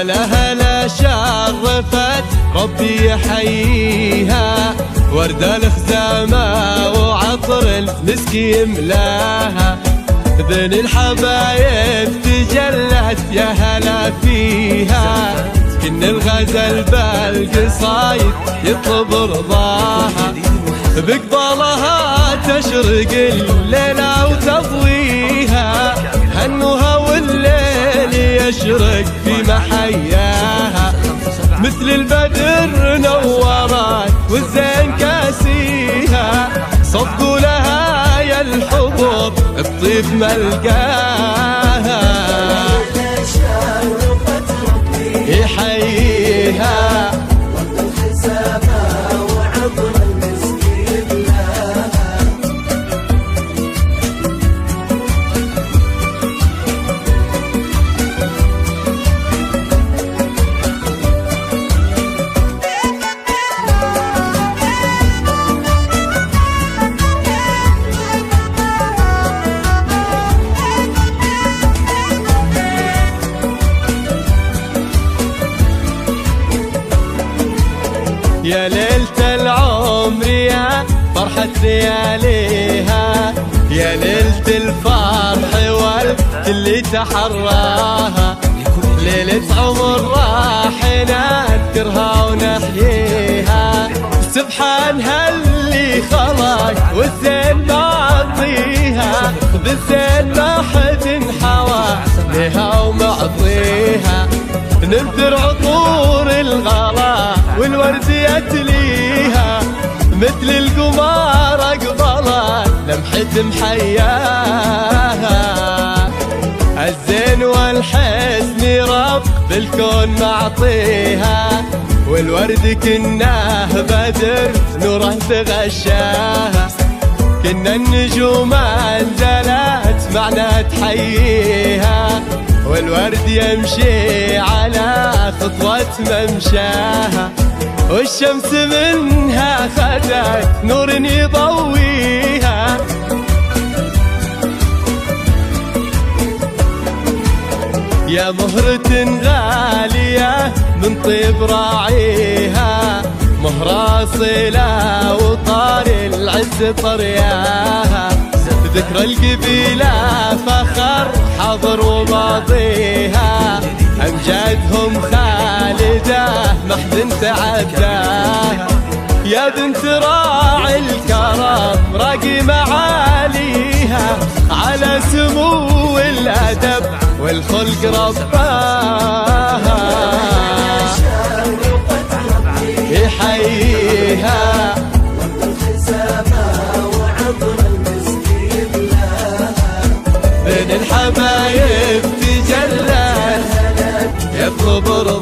هلا هلا شرفت ربي يحييها، ورد الخزامة وعطر المسك يملاها، بين الحبايب تجلت يا هلا فيها، كن الغزل بالقصايد يطلب رضاها، بقبالها تشرق الليلة وتضويها، هنوها والليل يشرق في محياها، مثل البدر نورت والزين كاسيها، صفقوا لها يا الحبوب الطيب ملقاها، يحييها يا ليلة العمر يا فرحة لياليها، يا ليلة الفرح والكل تحراها، ليلة عمر راح نذكرها ونحييها، سبحان اللي خلق والزين معطيها، بالزين ما حد حوى لها ومعطيها، ننثر عطور الغلا والورد يتليها، مثل القمار اقبلت لمحة محياها، الزين والحسن رب بالكون معطيها، والورد كناه بدر نوره تغشاها، كنا النجوم انزلت معنا تحييها، والورد يمشي على خطوة ممشاها، والشمس منها خدت نور يضويها، يا مهرة غالية من طيب راعيها، مهرة صلة وطار العز طرياها، ذكرى القبيلة فخر حضر وماضيها، أمجادهم خالدة محد تعداها، يا بنت راعي الكرم راقي معاليها، على سمو الأدب والخلق رباها، يحييها بين الحبايب تجلت يطلب رضاها.